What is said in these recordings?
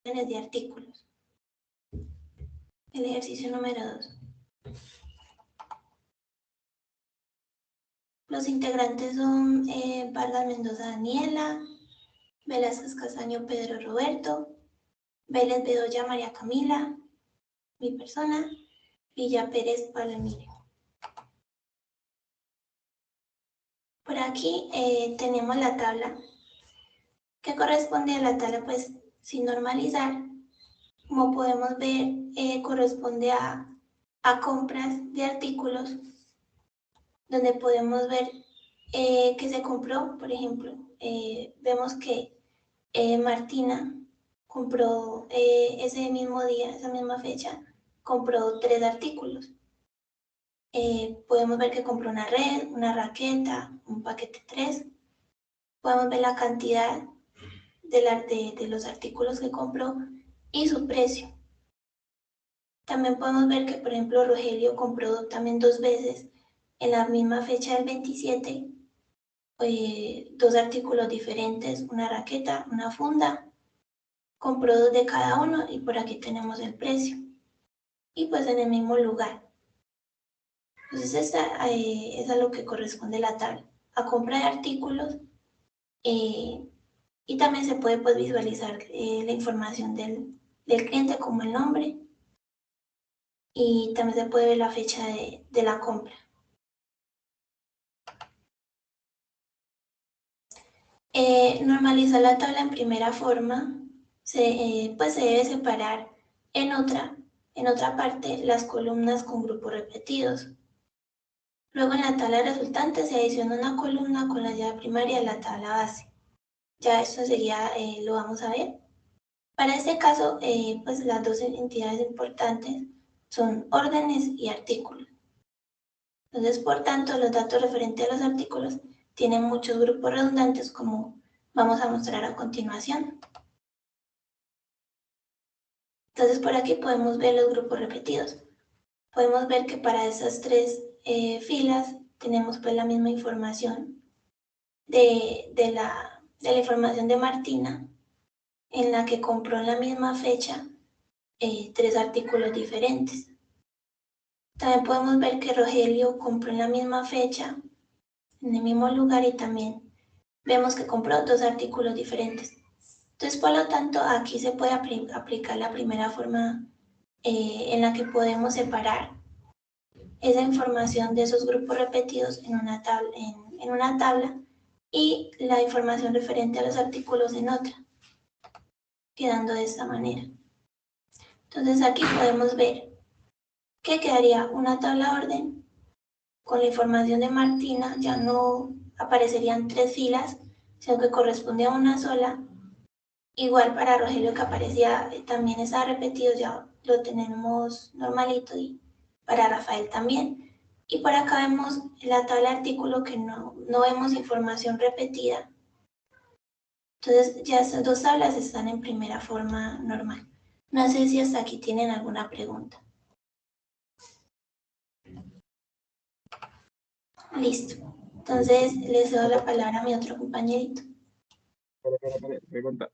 órdenes de artículos. El ejercicio número 2. Los integrantes son Vargas Mendoza Daniela, Velázquez Castaño Pedro Roberto, Vélez Bedoya María Camila, mi persona, Villa Pérez Pablo Emilio. Por aquí tenemos la tabla que corresponde a la tabla, pues sin normalizar. Como podemos ver, corresponde a compras de artículos, donde podemos ver que se compró, por ejemplo, vemos que Martina compró ese mismo día, esa misma fecha, compró 3 artículos. Podemos ver que compró una red, una raqueta, un paquete 3. Podemos ver la cantidad de los artículos que compró y su precio. También podemos ver que, por ejemplo, Rogelio compró también 2 veces en la misma fecha del 27, 2 artículos diferentes, una raqueta, una funda. Compró 2 de cada uno y por aquí tenemos el precio. Y pues en el mismo lugar. Entonces esta es a lo que corresponde la tabla, a compra de artículos, y también se puede pues, visualizar la información del cliente como el nombre, y también se puede ver la fecha de la compra. Normalizar la tabla en primera forma, pues se debe separar en otra parte las columnas con grupos repetidos. Luego en la tabla resultante se adiciona una columna con la llave primaria de la tabla base. Ya esto sería, lo vamos a ver. Para este caso, pues las 2 entidades importantes son órdenes y artículos. Entonces, por tanto, los datos referentes a los artículos tienen muchos grupos redundantes, como vamos a mostrar a continuación. Entonces, por aquí podemos ver los grupos repetidos. Podemos ver que para esas 3 filas tenemos pues la misma información de la información de Martina, en la que compró en la misma fecha 3 artículos diferentes. También podemos ver que Rogelio compró en la misma fecha, en el mismo lugar, y también vemos que compró 2 artículos diferentes. Entonces, por lo tanto, aquí se puede aplicar la primera forma en la que podemos separar esa información de esos grupos repetidos en una tabla y la información referente a los artículos en otra, quedando de esta manera. Entonces aquí podemos ver que quedaría una tabla orden con la información de Martina, ya no aparecerían 3 filas, sino que corresponde a una sola. Igual para Rogelio, que aparecía también está repetido, ya lo tenemos normalito, y para Rafael también. Y por acá vemos la tabla de artículo que no vemos información repetida. Entonces ya estas 2 tablas están en primera forma normal. No sé si hasta aquí tienen alguna pregunta. Listo. Entonces les doy la palabra a mi otro compañerito. Pregunta.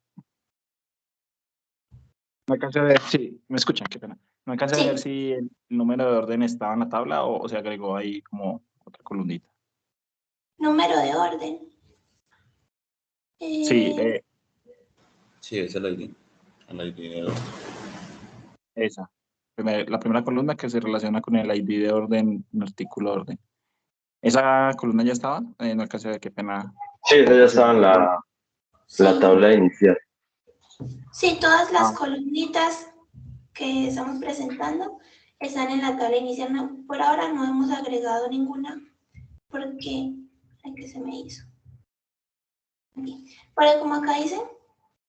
No alcancé a ver si, me escuchan, qué pena. No alcancé a ver si el número de orden estaba en la tabla o se agregó ahí como otra columnita. Número de orden. Sí, sí, es el ID. El ID de orden. Esa. La primera columna que se relaciona con el ID de orden, un artículo de orden. ¿Esa columna ya estaba? No alcancé a ver, qué pena. Sí, esa ya estaba en la tabla inicial. Sí, todas las columnitas que estamos presentando están en la tabla inicial. No, por ahora no hemos agregado ninguna porque, ¿qué se me hizo? Aquí. Porque como acá dice,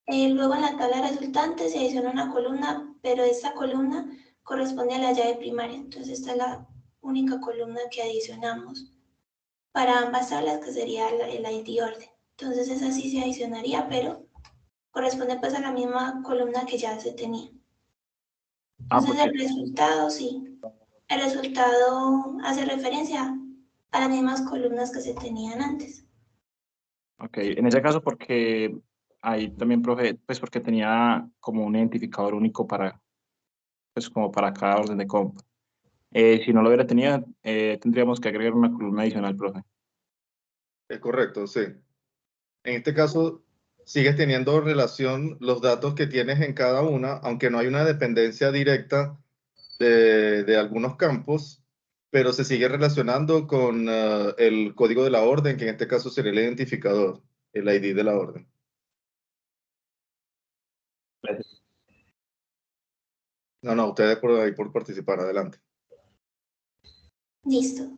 luego en la tabla resultante se adiciona una columna, pero esta columna corresponde a la llave primaria. Entonces esta es la única columna que adicionamos para ambas tablas, que sería el ID orden. Entonces esa sí se adicionaría, pero corresponde pues a la misma columna que ya se tenía. Entonces el resultado, sí. El resultado hace referencia a las mismas columnas que se tenían antes. Ok, en ese caso, porque ahí también, profe, pues porque tenía como un identificador único para, pues como para cada orden de compra. Si no lo hubiera tenido, tendríamos que agregar una columna adicional, profe. Es correcto, sí. En este caso, sigues teniendo relación los datos que tienes en cada una, aunque no hay una dependencia directa de algunos campos, pero se sigue relacionando con el código de la orden, que en este caso sería el identificador, el ID de la orden. Gracias. No, ustedes por ahí por participar, adelante. Listo.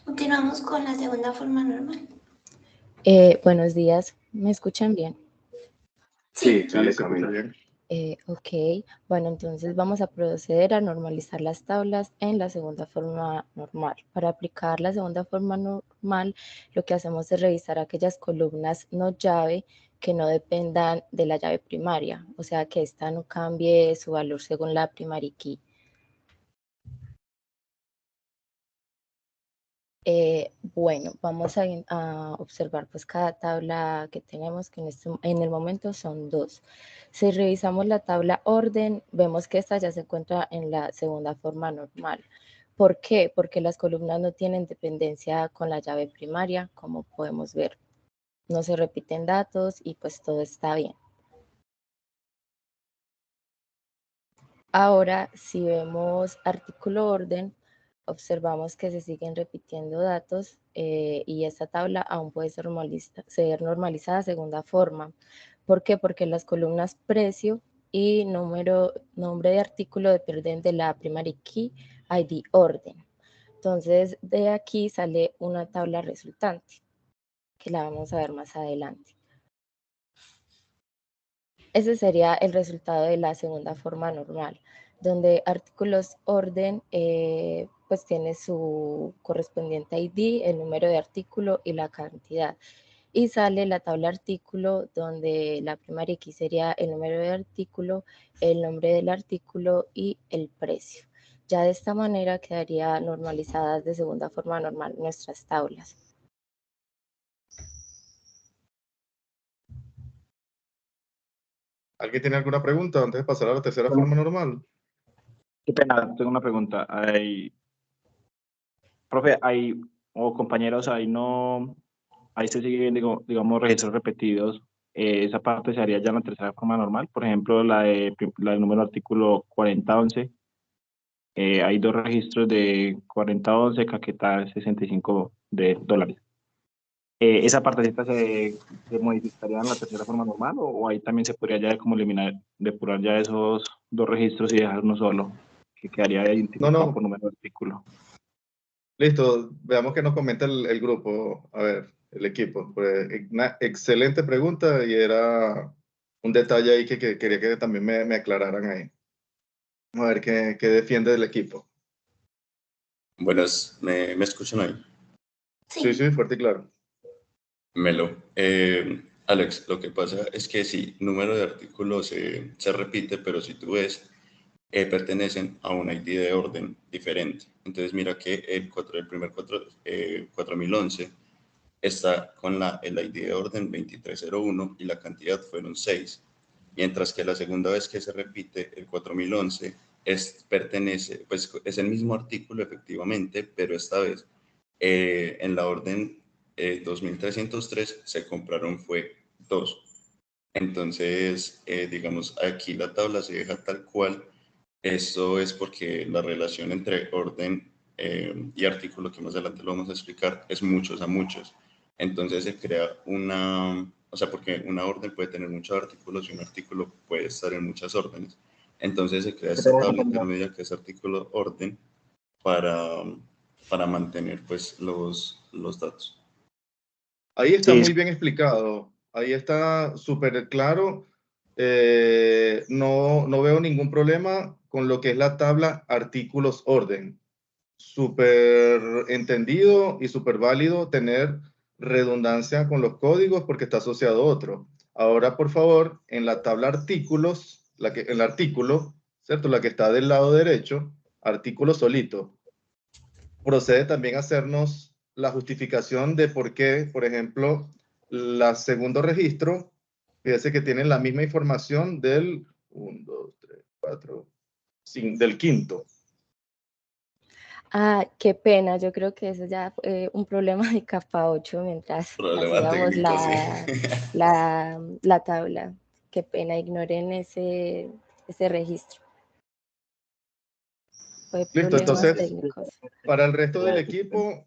Continuamos con la segunda forma normal. Buenos días, ¿me escuchan bien? Sí, Sí, dale, se escucha Camila. bien. Ok, bueno, entonces vamos a proceder a normalizar las tablas en la segunda forma normal. Para aplicar la segunda forma normal, lo que hacemos es revisar aquellas columnas no llave que no dependan de la llave primaria, o sea, que esta no cambie su valor según la primary key. Bueno, vamos a observar pues cada tabla que tenemos, que en el momento son 2. Si revisamos la tabla orden, vemos que esta ya se encuentra en la segunda forma normal. ¿Por qué? Porque las columnas no tienen dependencia con la llave primaria, como podemos ver. No se repiten datos y pues todo está bien. Ahora, si vemos artículo orden, observamos que se siguen repitiendo datos y esta tabla aún puede ser normalizada segunda forma. ¿Por qué? Porque las columnas precio y nombre de artículo dependen de la primary key ID orden. Entonces, de aquí sale una tabla resultante, que la vamos a ver más adelante. Ese sería el resultado de la segunda forma normal, donde artículos orden pues tiene su correspondiente ID, el número de artículo y la cantidad. Y sale la tabla artículo, donde la primera X sería el número de artículo, el nombre del artículo y el precio. Ya de esta manera quedaría normalizadas de segunda forma normal nuestras tablas. ¿Alguien tiene alguna pregunta antes de pasar a la tercera forma normal? Qué pena, tengo una pregunta. Profe, o compañeros, ahí se siguen, digamos, registros repetidos. Esa parte se haría ya en la tercera forma normal. Por ejemplo, la del número artículo 4011. Hay 2 registros de 4011, Caquetá 65 de dólares. ¿Esa partecita se modificaría en la tercera forma normal o ahí también se podría ya como eliminar, depurar ya esos 2 registros y dejar uno solo, que quedaría identificado por número de artículo? Listo, veamos qué nos comenta el grupo, a ver, el equipo. Pues, una excelente pregunta y era un detalle ahí que quería que también me aclararan ahí. Vamos a ver qué defiende del equipo. Buenas, ¿me escuchan ahí? Sí, fuerte y claro. Melo. Alex, lo que pasa es que sí, número de artículos se repite, pero si tú ves, pertenecen a un ID de orden diferente. Entonces mira que el primer 4011 está con el ID de orden 2301 y la cantidad fueron 6. Mientras que la segunda vez que se repite el 4011 pertenece, pues es el mismo artículo efectivamente, pero esta vez en la orden 2303 se compraron fue 2. Entonces, digamos, aquí la tabla se deja tal cual. Esto es porque la relación entre orden y artículo, que más adelante lo vamos a explicar, es muchos a muchos. Entonces se crea o sea, porque una orden puede tener muchos artículos y un artículo puede estar en muchas órdenes. Entonces se crea esta tabla intermedia que es artículo orden para mantener pues los datos. Ahí está Sí, muy bien explicado, ahí está súper claro. No veo ningún problema con lo que es la tabla artículos orden. Súper entendido y súper válido tener redundancia con los códigos porque está asociado a otro. Ahora, por favor, en la tabla artículos, el artículo, ¿cierto? La que está del lado derecho, artículo solito. Procede también a hacernos la justificación de por qué, por ejemplo, la segundo registro, fíjese que tienen la misma información del 1, 2, 3, 4, del quinto. Ah, qué pena, yo creo que eso ya fue un problema de capa 8 mientras Problema hacíamos técnico, sí. la tabla. Qué pena, ignoren ese registro. Fue Listo, problemas entonces, técnicos. para el resto del equipo,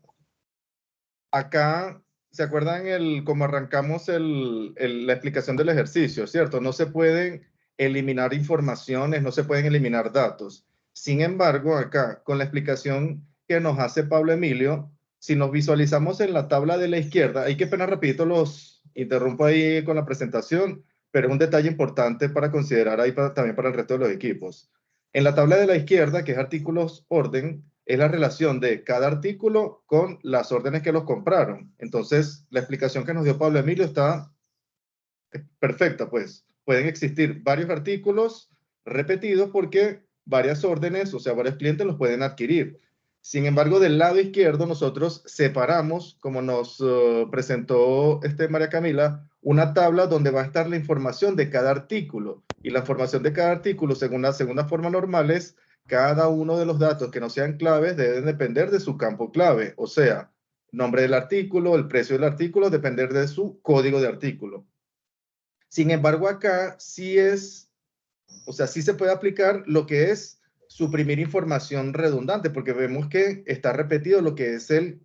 acá, ¿se acuerdan cómo arrancamos la explicación del ejercicio, cierto? No se pueden eliminar informaciones, no se pueden eliminar datos. Sin embargo, acá, con la explicación que nos hace Pablo Emilio, si nos visualizamos en la tabla de la izquierda, hay que pena rapidito los interrumpo ahí con la presentación, pero es un detalle importante para considerar ahí también para el resto de los equipos. En la tabla de la izquierda, que es artículos orden, es la relación de cada artículo con las órdenes que los compraron. Entonces, la explicación que nos dio Pablo Emilio está perfecta, pues. Pueden existir varios artículos repetidos porque varias órdenes, o sea, varios clientes los pueden adquirir. Sin embargo, del lado izquierdo nosotros separamos, como nos presentó María Camila, una tabla donde va a estar la información de cada artículo. Y la información de cada artículo, según la segunda forma normal, es cada uno de los datos que no sean claves deben depender de su campo clave. O sea, nombre del artículo, el precio del artículo, depender de su código de artículo. Sin embargo, acá sí sí se puede aplicar lo que es suprimir información redundante, porque vemos que está repetido lo que es el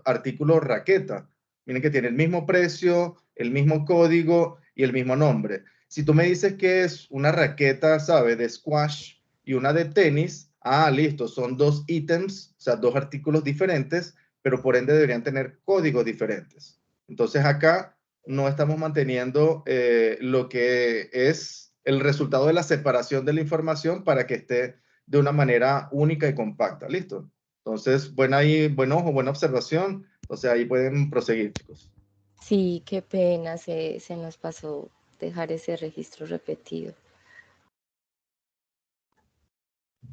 artículo raqueta. Miren que tiene el mismo precio, el mismo código y el mismo nombre. Si tú me dices que es una raqueta, ¿sabe? De squash y una de tenis, listo, son dos ítems, o sea, dos artículos diferentes, pero por ende deberían tener códigos diferentes. Entonces acá no estamos manteniendo lo que es el resultado de la separación de la información para que esté de una manera única y compacta. ¿Listo? Entonces, buen ojo, buena observación. O sea, ahí pueden proseguir, chicos. Sí, qué pena, se nos pasó dejar ese registro repetido.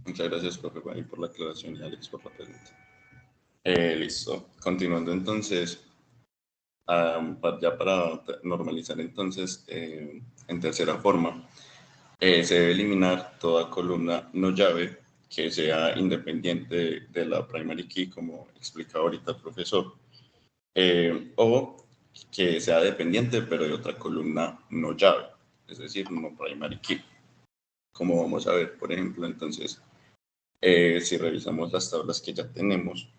Muchas gracias, profe, por la aclaración y Alex por la pregunta. Listo. Continuando entonces, ya para normalizar entonces, en tercera forma, se debe eliminar toda columna no llave que sea independiente de la primary key, como explicaba ahorita el profesor, o que sea dependiente pero de otra columna no llave, es decir, no primary key. Como vamos a ver, por ejemplo, entonces, si revisamos las tablas que ya tenemos,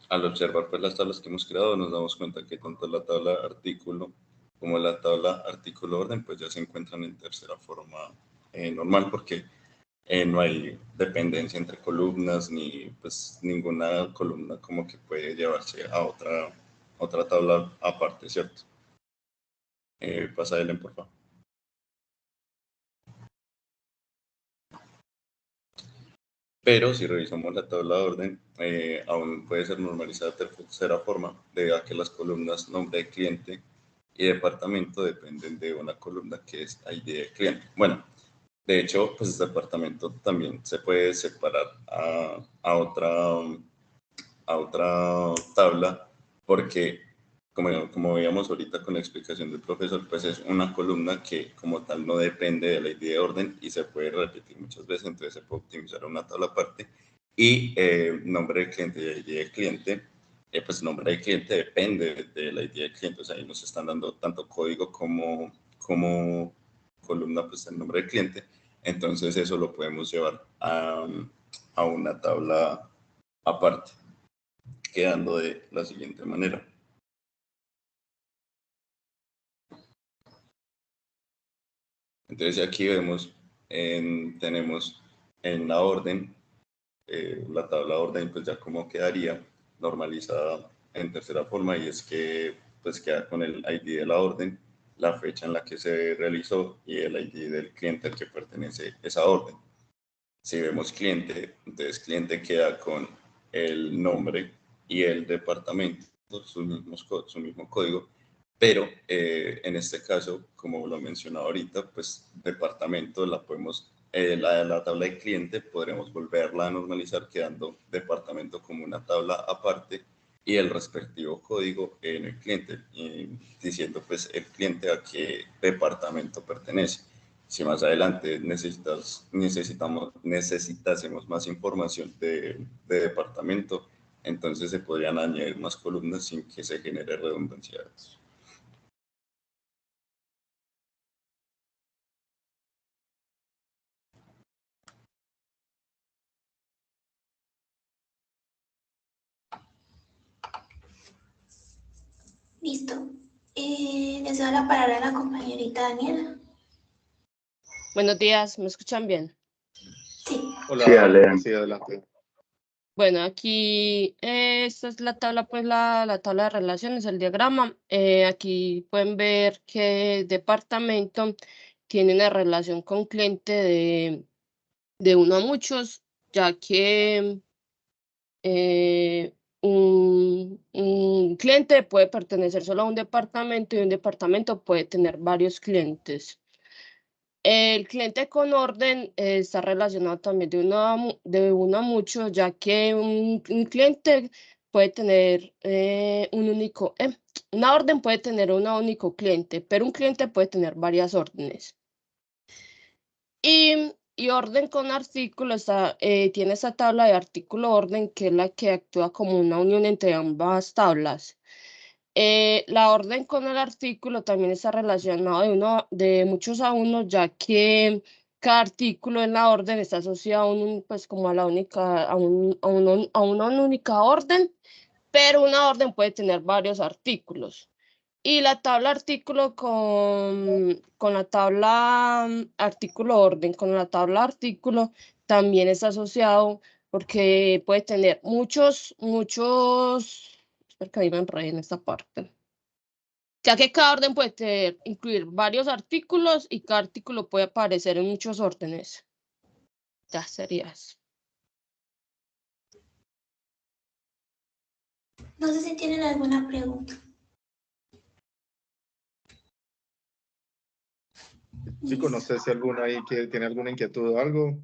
al observar pues las tablas que hemos creado nos damos cuenta que tanto la tabla artículo como la tabla artículo orden pues ya se encuentran en tercera forma normal, porque no hay dependencia entre columnas ni pues ninguna columna como que puede llevarse a otra tabla aparte, ¿cierto? Pasa Ellen, por favor. Pero si revisamos la tabla de orden, aún puede ser normalizada de tercera forma, debido a que las columnas nombre de cliente y departamento dependen de una columna que es ID de cliente. Bueno, de hecho, pues el departamento también se puede separar a otra tabla, porque como veíamos ahorita con la explicación del profesor, pues es una columna que como tal no depende de la ID de orden y se puede repetir muchas veces, entonces se puede optimizar una tabla aparte. Y nombre del cliente y ID del cliente, pues nombre del cliente depende de la ID del cliente, o sea, ahí nos están dando tanto código como columna, pues el nombre del cliente, entonces eso lo podemos llevar a una tabla aparte, quedando de la siguiente manera. Entonces aquí vemos, tenemos en la orden, la tabla de orden pues ya como quedaría normalizada en tercera forma, y es que pues queda con el ID de la orden, la fecha en la que se realizó y el ID del cliente al que pertenece esa orden. Si vemos cliente, entonces cliente queda con el nombre y el departamento, su mismo código, Pero en este caso, como lo mencionaba ahorita, pues departamento la podemos, la tabla de cliente podremos volverla a normalizar quedando departamento como una tabla aparte y el respectivo código en el cliente, diciendo pues el cliente a qué departamento pertenece. Si más adelante necesitásemos más información de departamento, entonces se podrían añadir más columnas sin que se genere redundancia. Listo. Les doy la palabra a la compañerita Daniela. Buenos días, ¿me escuchan bien? Sí. Hola, Sí, dale. sí, adelante. Bueno, aquí esta es la tabla, pues la tabla de relaciones, el diagrama. Aquí pueden ver que departamento tiene una relación con cliente de uno a muchos, ya que un cliente puede pertenecer solo a un departamento y un departamento puede tener varios clientes. El cliente con orden está relacionado también de uno a mucho, ya que un cliente puede tener una orden puede tener un único cliente, pero un cliente puede tener varias órdenes. Y orden con artículo tiene esa tabla de artículo orden, que es la que actúa como una unión entre ambas tablas. La orden con el artículo también está relacionado de muchos a uno, ya que cada artículo en la orden está asociado pues como a la única, a una única orden, pero una orden puede tener varios artículos. Y la tabla artículo con la tabla artículo orden, con la tabla artículo también está asociado porque puede tener muchos, espero que ahí me enredé en esta parte. Ya que cada orden puede incluir varios artículos y cada artículo puede aparecer en muchos órdenes. Ya sería eso. No sé si tienen alguna pregunta. Chicos, no sé si alguno ahí que tiene alguna inquietud o algo.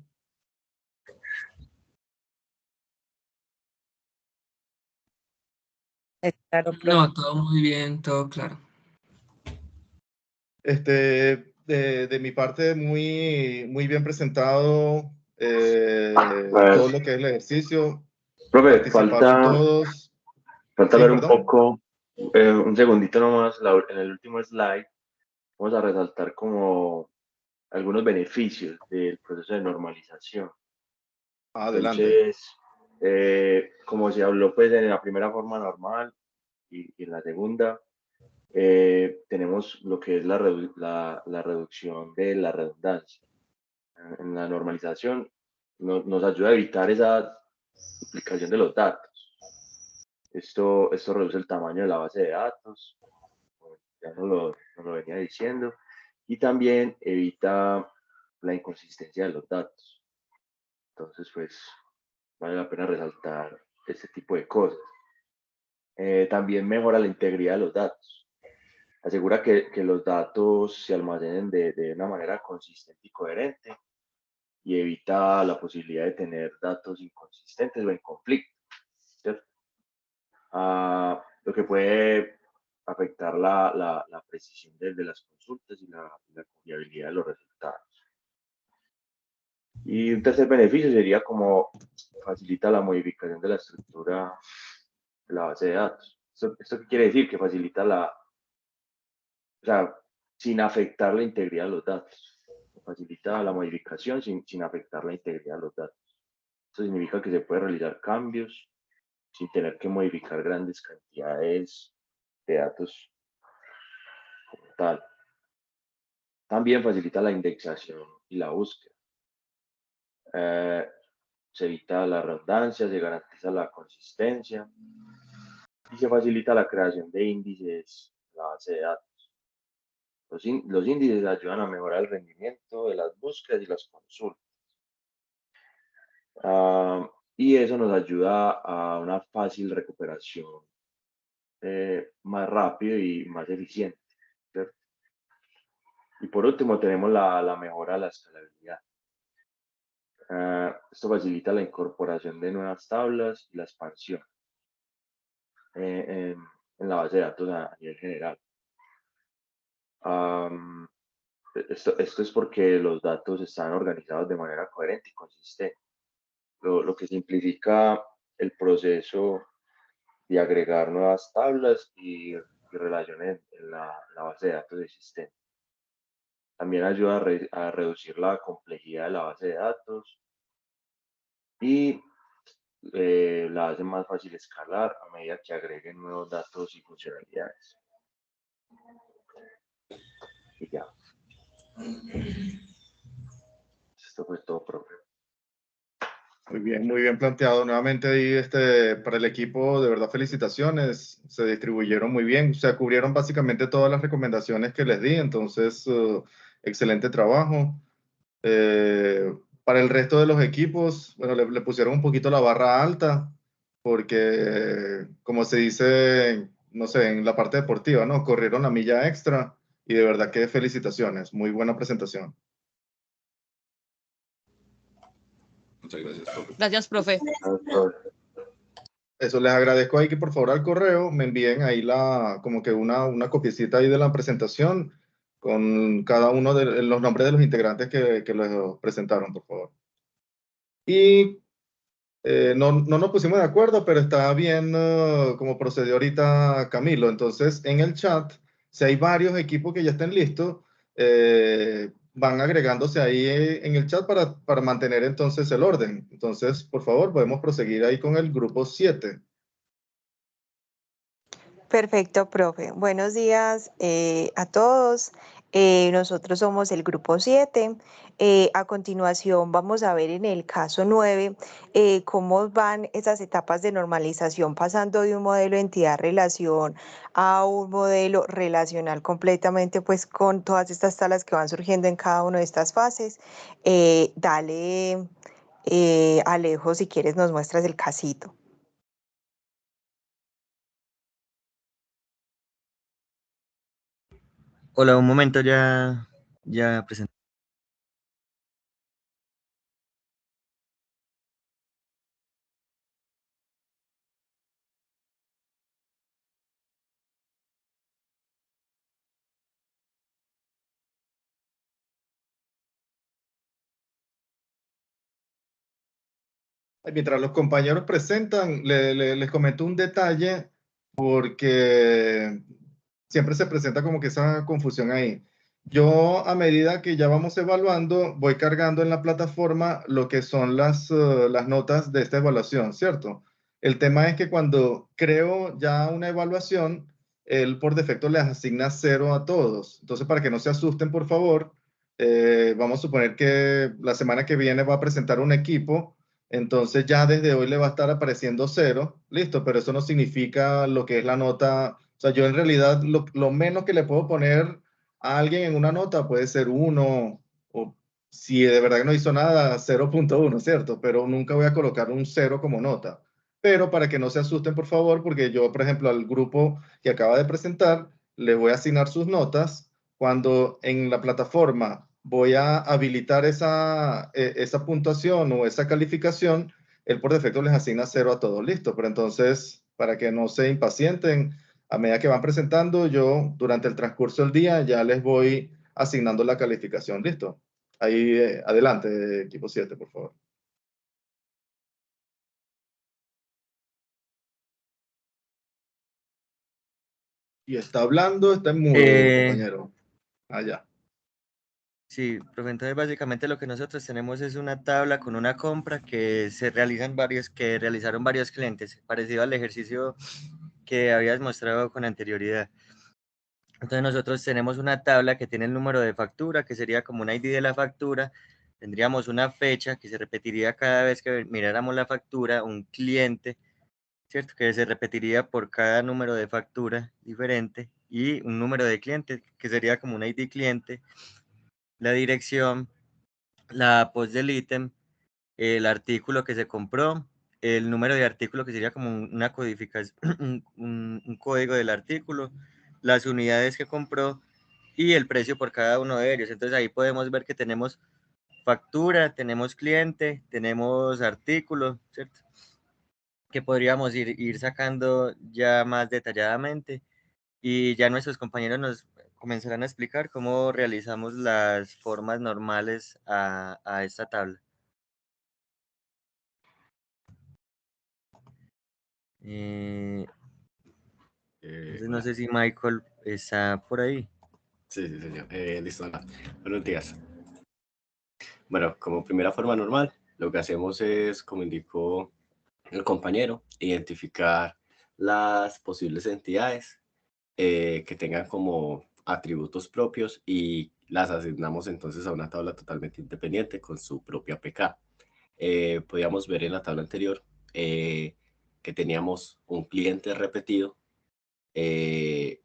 Claro, No, todo muy bien, todo claro. De mi parte, muy bien presentado todo lo que es el ejercicio. Profe, Participaron todos. falta Sí, ver un perdón. poco, un segundito nomás, en el último slide, vamos a resaltar como algunos beneficios del proceso de normalización. Adelante. Entonces, como se habló pues en la primera forma normal y en la segunda, tenemos lo que es la reducción de la redundancia. En la normalización nos ayuda a evitar esa duplicación de los datos. Esto reduce el tamaño de la base de datos, como ya nos lo venía diciendo, y también evita la inconsistencia de los datos. Entonces, pues, vale la pena resaltar este tipo de cosas. También mejora la integridad de los datos. Asegura que los datos se almacenen de una manera consistente y coherente y evita la posibilidad de tener datos inconsistentes o en conflicto, ¿cierto? Lo que puede afectar la precisión de las consultas y la confiabilidad de los resultados. Y un tercer beneficio sería como facilita la modificación de la estructura de la base de datos. ¿Esto qué quiere decir? Que facilita o sea, sin afectar la integridad de los datos. Facilita la modificación sin afectar la integridad de los datos. Esto significa que se puede realizar cambios sin tener que modificar grandes cantidades de datos como tal. También facilita la indexación y la búsqueda. Se evita la redundancia, se garantiza la consistencia y se facilita la creación de índices en la base de datos. Los índices ayudan a mejorar el rendimiento de las búsquedas y las consultas. Y eso nos ayuda a una fácil recuperación más rápido y más eficiente, ¿cierto? Y por último tenemos la mejora de la escalabilidad. Esto facilita la incorporación de nuevas tablas y la expansión en la base de datos a nivel general. Esto es porque los datos están organizados de manera coherente y consistente, lo que simplifica el proceso de agregar nuevas tablas y relaciones en la base de datos existente. También ayuda a reducir la complejidad de la base de datos y la hace más fácil escalar a medida que agreguen nuevos datos y funcionalidades. Y ya. Esto fue todo, profe. Muy bien planteado. Nuevamente ahí para el equipo, de verdad, felicitaciones. Se distribuyeron muy bien, o sea, cubrieron básicamente todas las recomendaciones que les di, entonces, excelente trabajo. Para el resto de los equipos, bueno, le pusieron un poquito la barra alta, porque, como se dice, no sé, en la parte deportiva, ¿no? Corrieron la milla extra y de verdad que felicitaciones. Muy buena presentación. Muchas gracias, profe. Gracias, profe. Eso, les agradezco ahí que por favor al correo me envíen ahí como que una copiecita ahí de la presentación con cada uno de los nombres de los integrantes que los presentaron, por favor. Y no nos pusimos de acuerdo, pero está bien como procedió ahorita Camilo. Entonces, en el chat, si hay varios equipos que ya estén listos, van agregándose ahí en el chat para mantener entonces el orden. Entonces, por favor, podemos proseguir ahí con el grupo 7. Perfecto, profe. Buenos días a todos. Nosotros somos el grupo 7. A continuación vamos a ver en el caso 9 cómo van esas etapas de normalización pasando de un modelo entidad-relación a un modelo relacional completamente pues con todas estas tablas que van surgiendo en cada una de estas fases. Dale, Alejo, si quieres nos muestras el casito. Hola, un momento, ya presenté. Mientras los compañeros presentan, les comento un detalle porque siempre se presenta como que esa confusión ahí. Yo, a medida que ya vamos evaluando, voy cargando en la plataforma lo que son las notas de esta evaluación, ¿cierto? El tema es que cuando creo ya una evaluación, él por defecto les asigna 0 a todos. Entonces, para que no se asusten, por favor, vamos a suponer que la semana que viene va a presentar un equipo. Entonces ya desde hoy le va a estar apareciendo 0, listo, pero eso no significa lo que es la nota. O sea, yo en realidad lo menos que le puedo poner a alguien en una nota puede ser 1, o si de verdad no hizo nada, 0.1, ¿cierto? Pero nunca voy a colocar un 0 como nota. Pero para que no se asusten, por favor, porque yo, por ejemplo, al grupo que acaba de presentar, le voy a asignar sus notas. Cuando en la plataforma voy a habilitar esa puntuación o esa calificación, él por defecto les asigna 0 a todos, listo. Pero entonces, para que no se impacienten, a medida que van presentando, yo durante el transcurso del día ya les voy asignando la calificación, listo. Ahí, adelante, equipo 7, por favor. Y está hablando, está en mudo, compañero. Allá. Sí, profe, entonces básicamente lo que nosotros tenemos es una tabla con una compra que realizaron varios clientes, parecido al ejercicio que habías mostrado con anterioridad. Entonces nosotros tenemos una tabla que tiene el número de factura, que sería como un ID de la factura. Tendríamos una fecha que se repetiría cada vez que miráramos la factura, un cliente, ¿cierto? Que se repetiría por cada número de factura diferente, y un número de cliente que sería como un ID cliente, la dirección, la post del ítem, el artículo que se compró, el número de artículo, que sería como una codificación, un código del artículo, las unidades que compró y el precio por cada uno de ellos. Entonces ahí podemos ver que tenemos factura, tenemos cliente, tenemos artículo, ¿cierto? Que podríamos ir sacando ya más detalladamente, y ya nuestros compañeros nos comenzarán a explicar cómo realizamos las formas normales a esta tabla. Entonces no Hola. sé si Michael está por ahí. Sí, sí, señor. Listo, hola. Buenos días. Bueno, como primera forma normal, lo que hacemos es, como indicó el compañero, identificar las posibles entidades que tengan como atributos propios y las asignamos entonces a una tabla totalmente independiente con su propia PK. Podíamos ver en la tabla anterior que teníamos un cliente repetido y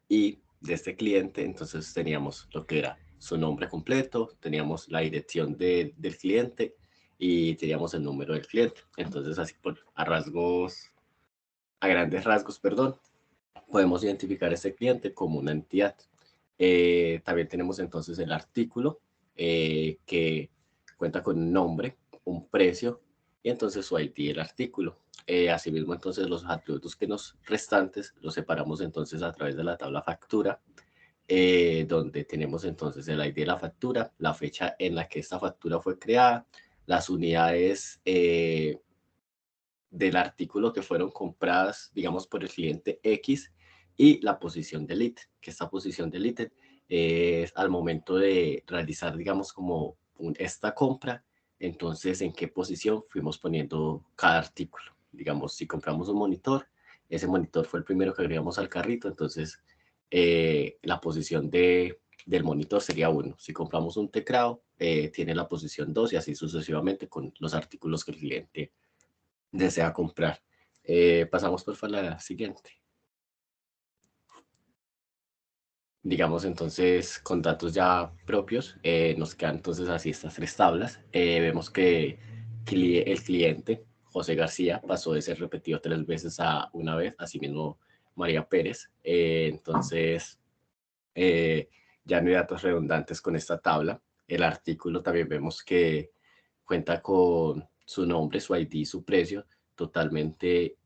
de este cliente entonces teníamos lo que era su nombre completo, teníamos la dirección del cliente y teníamos el número del cliente. Entonces así a grandes rasgos, perdón, podemos identificar a este cliente como una entidad. También tenemos entonces el artículo que cuenta con un nombre, un precio y entonces su ID del artículo. Asimismo, entonces los atributos que nos restantes los separamos entonces a través de la tabla factura, donde tenemos entonces el ID de la factura, la fecha en la que esta factura fue creada, las unidades del artículo que fueron compradas, digamos, por el cliente X y la posición del ítem, que esta posición del ítem es al momento de realizar, digamos, como esta compra, entonces en qué posición fuimos poniendo cada artículo. Digamos, si compramos un monitor, ese monitor fue el primero que agregamos al carrito, entonces la posición del monitor sería 1. Si compramos un teclado, tiene la posición 2 y así sucesivamente con los artículos que el cliente desea comprar. Pasamos por la siguiente. Digamos entonces con datos ya propios, nos quedan entonces así estas tres tablas. Vemos que el cliente José García pasó de ser repetido 3 veces a una vez, asimismo María Pérez. Entonces ya no hay datos redundantes con esta tabla. El artículo también vemos que cuenta con su nombre, su ID, su precio, totalmente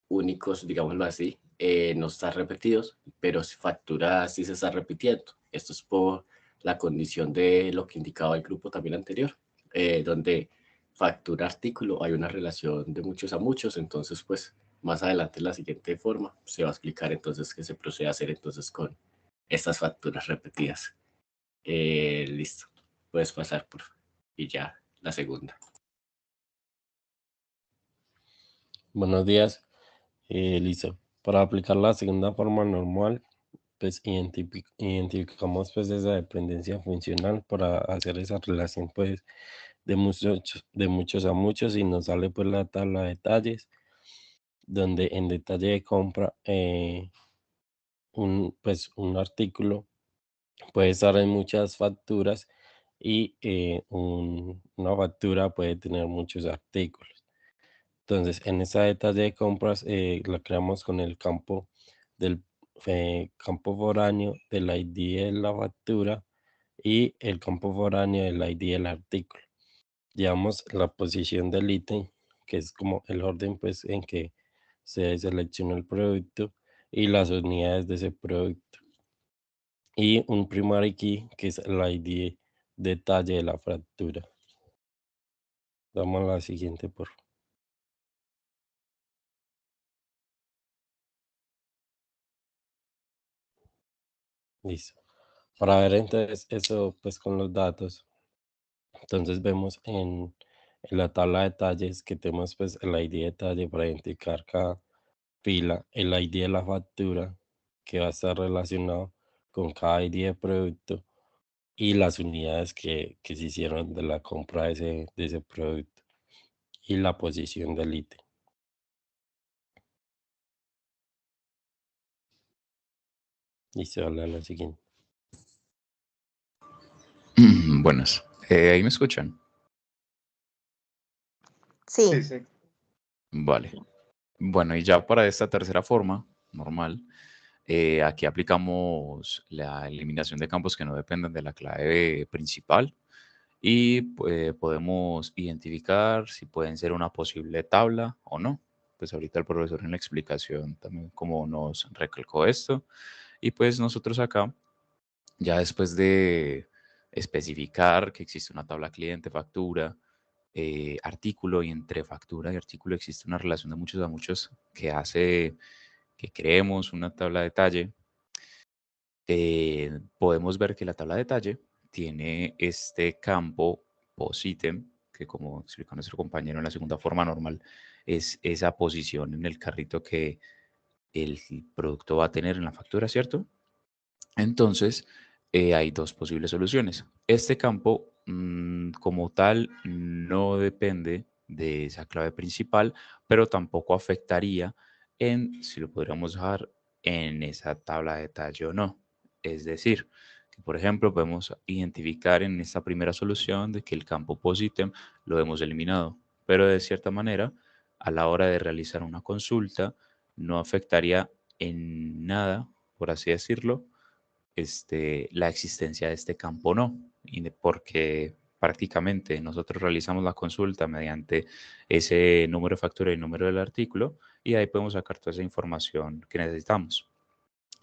únicos, digámoslo así, no están repetidos, pero factura sí se está repitiendo. Esto es por la condición de lo que indicaba el grupo también anterior, donde factura artículo hay una relación de muchos a muchos, entonces pues más adelante en la siguiente forma se va a explicar entonces qué se procede a hacer entonces con estas facturas repetidas. Listo, puedes pasar por y ya la segunda. Buenos días, listo. Para aplicar la segunda forma normal, pues identificamos pues esa dependencia funcional para hacer esa relación pues de muchos a muchos, y nos sale pues la tabla de detalles, donde en detalle de compra un artículo puede estar en muchas facturas y una factura puede tener muchos artículos. Entonces, en esa detalle de compras la creamos con el campo del campo foráneo del ID de la factura y el campo foráneo del ID del artículo. Llevamos la posición del ítem, que es como el orden pues en que se selecciona el producto, y las unidades de ese producto. Y un primary key, que es el ID detalle de la factura. Vamos a la siguiente, por favor. Listo. Para ver entonces eso pues con los datos, entonces vemos en la tabla de detalles que tenemos pues el ID de detalle para identificar cada fila, el ID de la factura que va a estar relacionado con cada ID de producto y las unidades que se hicieron de la compra de ese producto y la posición del ítem. Listo, dale a la siguiente. Buenas. ¿Ahí me escuchan? Sí. Sí. Vale. Bueno, y ya para esta tercera forma, normal, aquí aplicamos la eliminación de campos que no dependen de la clave principal y podemos identificar si pueden ser una posible tabla o no. Pues ahorita el profesor en la explicación también como nos recalcó esto. Y pues nosotros acá, ya después de especificar que existe una tabla cliente, factura, artículo, y entre factura y artículo existe una relación de muchos a muchos que hace que creemos una tabla de detalle, podemos ver que la tabla de detalle tiene este campo POSITEM, que como explicó nuestro compañero en la segunda forma normal, es esa posición en el carrito que el producto va a tener en la factura, ¿cierto? Entonces, hay dos posibles soluciones. Este campo, como tal, no depende de esa clave principal, pero tampoco afectaría en si lo podríamos dejar en esa tabla de detalle o no. Es decir, que por ejemplo podemos identificar en esta primera solución de que el campo POSITEM lo hemos eliminado, pero de cierta manera, a la hora de realizar una consulta, no afectaría en nada, por así decirlo, la existencia de este campo no, porque prácticamente nosotros realizamos la consulta mediante ese número de factura y el número del artículo, y ahí podemos sacar toda esa información que necesitamos.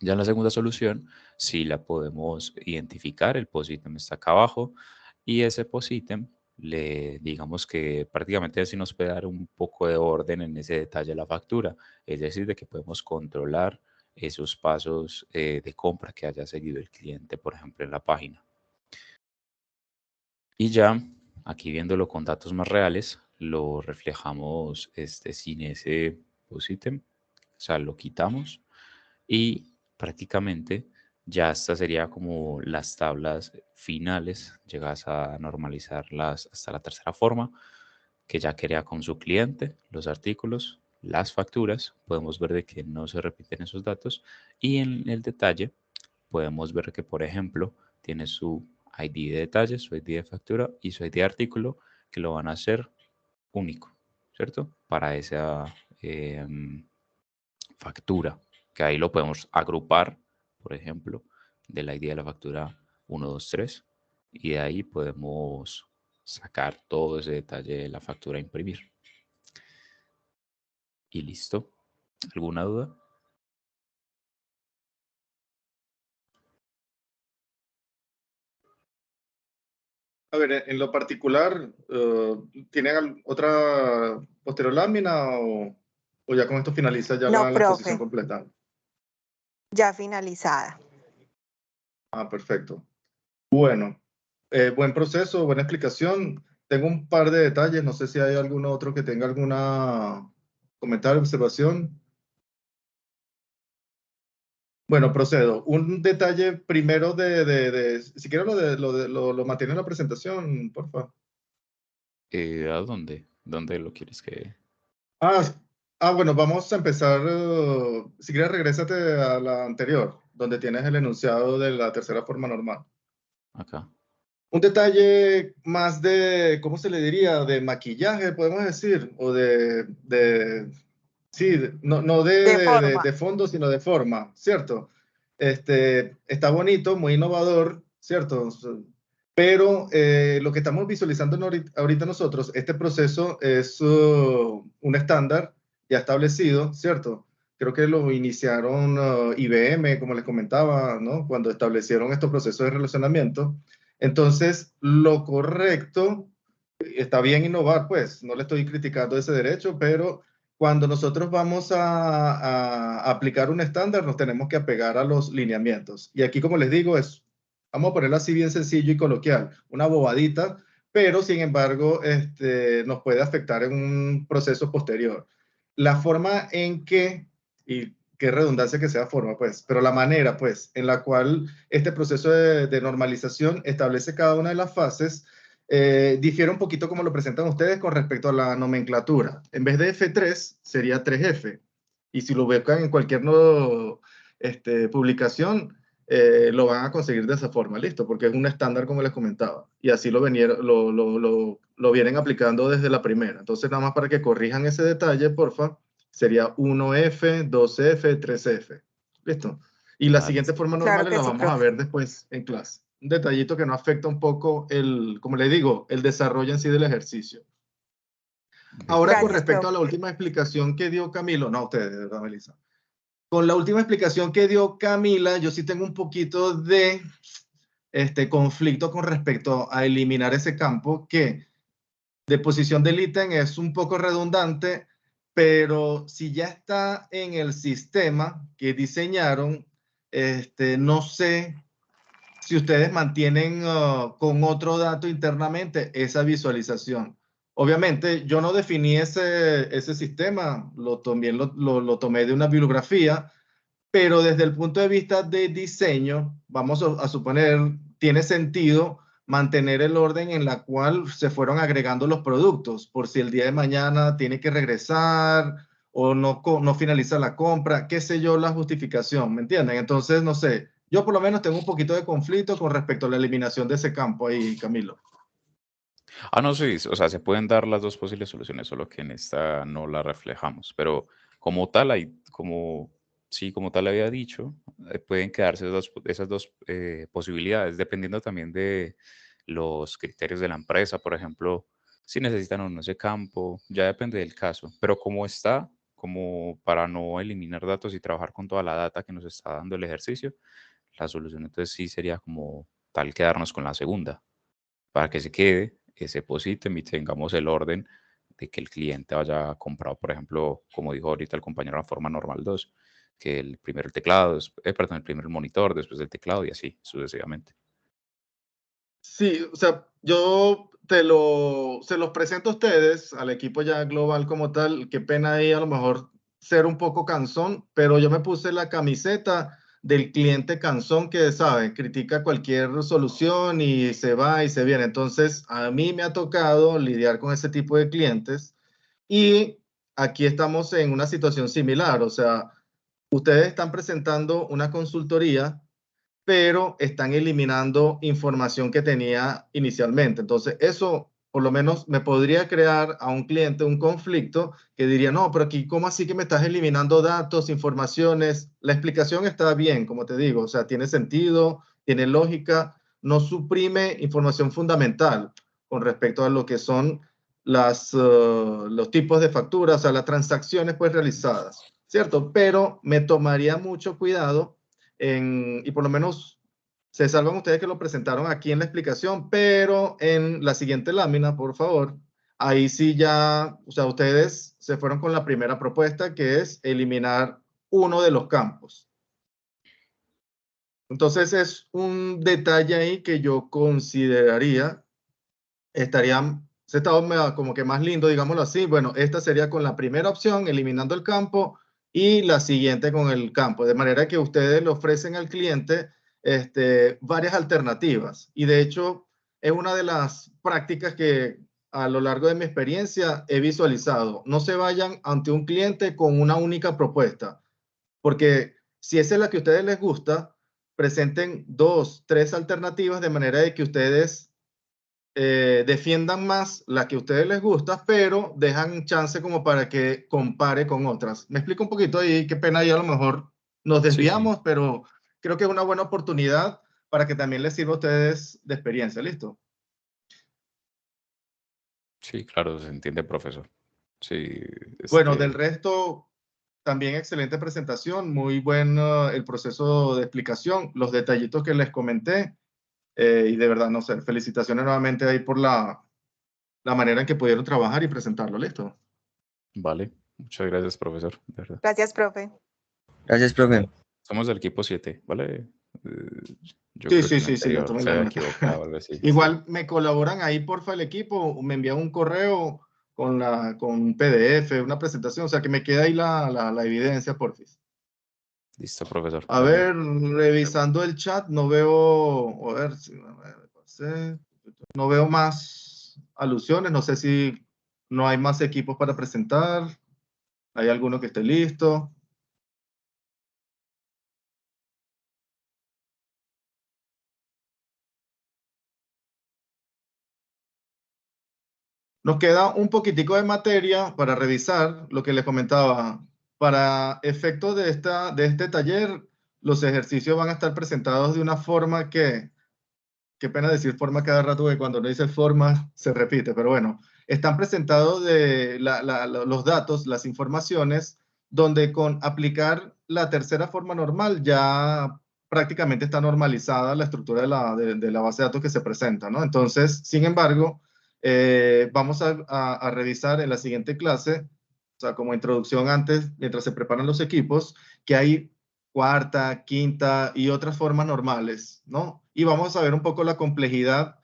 Ya en la segunda solución, sí la podemos identificar, el POSITEM está acá abajo, y ese POSITEM, digamos que prácticamente así nos puede dar un poco de orden en ese detalle de la factura, es decir, de que podemos controlar esos pasos de compra que haya seguido el cliente, por ejemplo, en la página. Y ya, aquí viéndolo con datos más reales, lo reflejamos sin ese POSITEM, o sea, lo quitamos y prácticamente ya esta sería como las tablas finales, llegas a normalizarlas hasta la tercera forma, que ya crea con su cliente los artículos, las facturas, podemos ver de que no se repiten esos datos, y en el detalle podemos ver que, por ejemplo, tiene su ID de detalle, su ID de factura y su ID de artículo, que lo van a hacer único, ¿cierto? Para esa factura, que ahí lo podemos agrupar, por ejemplo, del ID de la factura 1, 2, 3, y de ahí podemos sacar todo ese detalle de la factura a imprimir. Y listo. ¿Alguna duda? A ver, en lo particular, ¿tienen otra posterior lámina o ya con esto finaliza ya No, la exposición profe, completa? ya finalizada. Ah, perfecto. Bueno, buen proceso, buena explicación. Tengo un par de detalles, no sé si hay alguno otro que tenga alguna comentario, observación. Bueno, procedo. Un detalle primero si quiero lo mantiene en la presentación, por favor. ¿A dónde? ¿Dónde lo quieres que...? Bueno, vamos a empezar. Si quieres, regrésate a la anterior, donde tienes el enunciado de la tercera forma normal. Acá. Un detalle más de, ¿cómo se le diría? De maquillaje, podemos decir, o sí, no de fondo, sino de forma, ¿cierto? Está bonito, muy innovador, ¿cierto? Pero lo que estamos visualizando ahorita nosotros, este proceso es un estándar ya establecido, ¿cierto? Creo que lo iniciaron IBM, como les comentaba, ¿no? Cuando establecieron estos procesos de relacionamiento. Entonces, lo correcto, está bien innovar, pues, no le estoy criticando ese derecho, pero cuando nosotros vamos a aplicar un estándar, nos tenemos que apegar a los lineamientos. Y aquí, como les digo, vamos a ponerlo así bien sencillo y coloquial, una bobadita, pero sin embargo nos puede afectar en un proceso posterior. La forma en que, y qué redundancia que sea forma, pues, pero la manera, pues, en la cual este proceso de normalización establece cada una de las fases, difiere un poquito como lo presentan ustedes con respecto a la nomenclatura. En vez de F3, sería 3F. Y si lo buscan en cualquier publicación, lo van a conseguir de esa forma, ¿listo? Porque es un estándar como les comentaba. Y así lo lo vienen aplicando desde la primera. Entonces, nada más para que corrijan ese detalle, porfa, sería 1F, 2F, 3F. ¿Listo? Y la Vale. siguiente forma Claro normal que la sí, vamos a profe. ver después en clase. Un detallito que no afecta un poco como le digo, el desarrollo en sí del ejercicio. Ahora, con Gracias, respecto a profe. la última explicación que dio Camilo, no, ustedes, de verdad, Melissa. Con la última explicación que dio Camila, yo sí tengo un poquito de conflicto con respecto a eliminar ese campo que de posición del ítem es un poco redundante, pero si ya está en el sistema que diseñaron, no sé si ustedes mantienen con otro dato internamente esa visualización. Obviamente, yo no definí ese sistema, también lo tomé de una bibliografía, pero desde el punto de vista de diseño, vamos a suponer, tiene sentido mantener el orden en la cual se fueron agregando los productos, por si el día de mañana tiene que regresar o no finaliza la compra, qué sé yo, la justificación, ¿me entienden? Entonces, no sé, yo por lo menos tengo un poquito de conflicto con respecto a la eliminación de ese campo ahí, Camilo. Ah, no, sí, o sea, se pueden dar las dos posibles soluciones, solo que en esta no la reflejamos. Pero como tal, sí, como tal había dicho, pueden quedarse esas dos posibilidades, dependiendo también de los criterios de la empresa. Por ejemplo, si necesitan o no ese campo, ya depende del caso. Pero como está, como para no eliminar datos y trabajar con toda la data que nos está dando el ejercicio, la solución entonces sí sería como tal quedarnos con la segunda para que se quede ese POSITEM y tengamos el orden de que el cliente haya comprado, por ejemplo, como dijo ahorita el compañero, la forma normal 2, que el primer teclado, perdón, el primer monitor, después el teclado y así sucesivamente. Sí, o sea, se los presento a ustedes, al equipo ya global como tal. Qué pena ahí a lo mejor ser un poco cansón, pero yo me puse la camiseta del cliente cansón que, sabe, critica cualquier solución y se va y se viene. Entonces, a mí me ha tocado lidiar con ese tipo de clientes y aquí estamos en una situación similar. O sea, ustedes están presentando una consultoría pero están eliminando información que tenía inicialmente. Entonces, eso por lo menos me podría crear a un cliente un conflicto que diría, no, pero aquí, ¿cómo así que me estás eliminando datos, informaciones? La explicación está bien, como te digo, o sea, tiene sentido, tiene lógica, no suprime información fundamental con respecto a lo que son los tipos de facturas, o sea, las transacciones pues realizadas, ¿cierto? Pero me tomaría mucho cuidado y por lo menos se salvan ustedes que lo presentaron aquí en la explicación, pero en la siguiente lámina, por favor, ahí sí ya, o sea, ustedes se fueron con la primera propuesta, que es eliminar uno de los campos. Entonces es un detalle ahí que yo consideraría se estaba como que más lindo, digámoslo así. Bueno, esta sería con la primera opción, eliminando el campo, y la siguiente con el campo, de manera que ustedes le ofrecen al cliente varias alternativas. Y de hecho, es una de las prácticas que a lo largo de mi experiencia he visualizado. No se vayan ante un cliente con una única propuesta, porque si esa es la que a ustedes les gusta, presenten dos, tres alternativas de manera de que ustedes defiendan más la que a ustedes les gusta, pero dejan chance como para que compare con otras. Me explico un poquito ahí, qué pena, y a lo mejor nos Sí, sí, desviamos, pero creo que es una buena oportunidad para que también les sirva a ustedes de experiencia. ¿Listo? sí, claro, se entiende, profesor. Sí, Bueno, del resto, también excelente presentación, muy bueno el proceso de explicación, los detallitos que les comenté, y de verdad, no sé, felicitaciones nuevamente ahí por la manera en que pudieron trabajar y presentarlo. ¿Listo? vale, muchas gracias, profesor, de verdad. Gracias, profe. Gracias, profe. Somos del equipo 7, ¿vale? Yo Sí, creo que sí, en el sí, sí, ya anterior tomé se la había nota. equivocado o algo así, sí. Igual me colaboran ahí, porfa, el equipo, me envían un correo con un PDF, una presentación, o sea que me queda ahí la evidencia, porfis. Listo, profesor, A de ver, verdad. revisando el chat, no veo, a ver, me pasé, no veo más alusiones, no sé si no hay más equipos para presentar, hay alguno que esté listo. Nos queda un poquitico de materia para revisar lo que les comentaba. Para efectos de este taller, los ejercicios van a estar presentados de una forma que, qué pena decir forma cada rato, que cuando no dice forma se repite, pero bueno, están presentados de los datos, las informaciones, donde con aplicar la tercera forma normal ya prácticamente está normalizada la estructura de la base de datos que se presenta, ¿no? Entonces, sin embargo, vamos a revisar en la siguiente clase, o sea, como introducción antes, mientras se preparan los equipos, que hay cuarta, quinta y otras formas normales, ¿no? Y vamos a ver un poco la complejidad,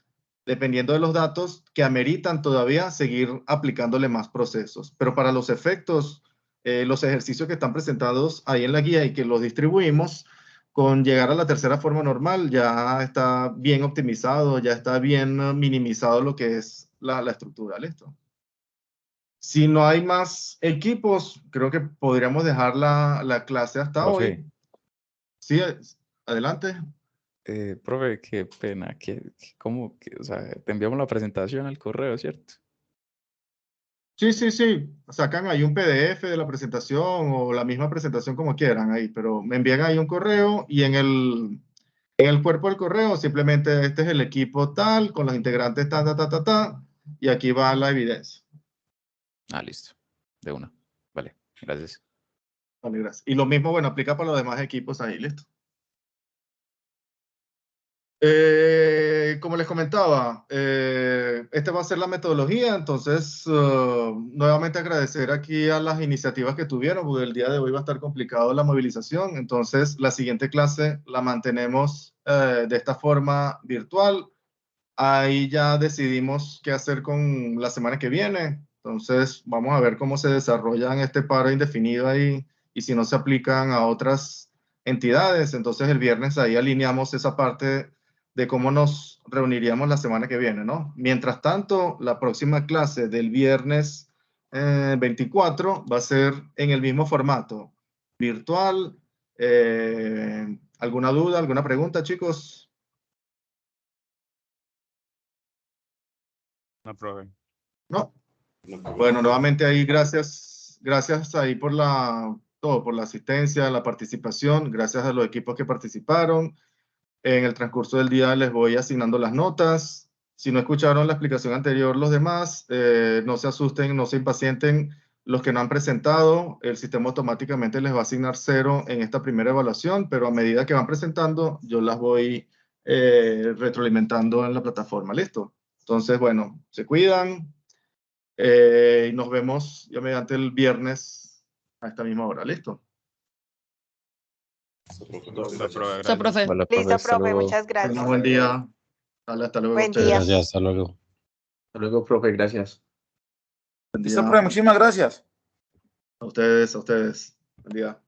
dependiendo de los datos, que ameritan todavía seguir aplicándole más procesos. Pero para los efectos, los ejercicios que están presentados ahí en la guía y que los distribuimos, con llegar a la tercera forma normal ya está bien optimizado, ya está bien minimizado lo que es la estructura, ¿listo? Si no hay más equipos, creo que podríamos dejar la clase hasta Profe. hoy. Sí, adelante. Profe, qué pena, ¿cómo? O sea, te enviamos la presentación al correo, ¿cierto? Sí, sí, sí. Sacan ahí un PDF de la presentación o la misma presentación como quieran ahí, pero me envían ahí un correo y en el cuerpo del correo simplemente este es el equipo tal, con los integrantes y aquí va la evidencia. Ah, listo. De una. Vale, gracias. Vale, gracias. Y lo mismo, bueno, aplica para los demás equipos ahí, listo. Como les comentaba, esta va a ser la metodología, entonces nuevamente agradecer aquí a las iniciativas que tuvieron, porque el día de hoy va a estar complicado la movilización, entonces la siguiente clase la mantenemos de esta forma virtual. Ahí ya decidimos qué hacer con la semana que viene, entonces vamos a ver cómo se desarrollan este paro indefinido ahí y si no se aplican a otras entidades, entonces el viernes ahí alineamos esa parte de cómo nos reuniríamos la semana que viene, ¿no? Mientras tanto, la próxima clase del viernes 24 va a ser en el mismo formato, virtual. ¿Alguna duda, alguna pregunta, chicos? No, profe. No. Bueno, nuevamente ahí gracias ahí por por la asistencia, la participación, gracias a los equipos que participaron. En el transcurso del día les voy asignando las notas. Si no escucharon la explicación anterior los demás, no se asusten, no se impacienten. Los que no han presentado, el sistema automáticamente les va a asignar 0 en esta primera evaluación, pero a medida que van presentando, yo las voy retroalimentando en la plataforma. ¿Listo? Entonces, bueno, se cuidan y nos vemos ya mediante el viernes a esta misma hora. ¿Listo? Listo, profe. Vale, Listo, hasta profe, luego. muchas gracias. Bueno, buen día. Hasta luego a Buen ustedes. día. Gracias, hasta luego. Hasta luego, profe, gracias. Buen Listo, día. profe, muchísimas gracias. A ustedes. Buen día.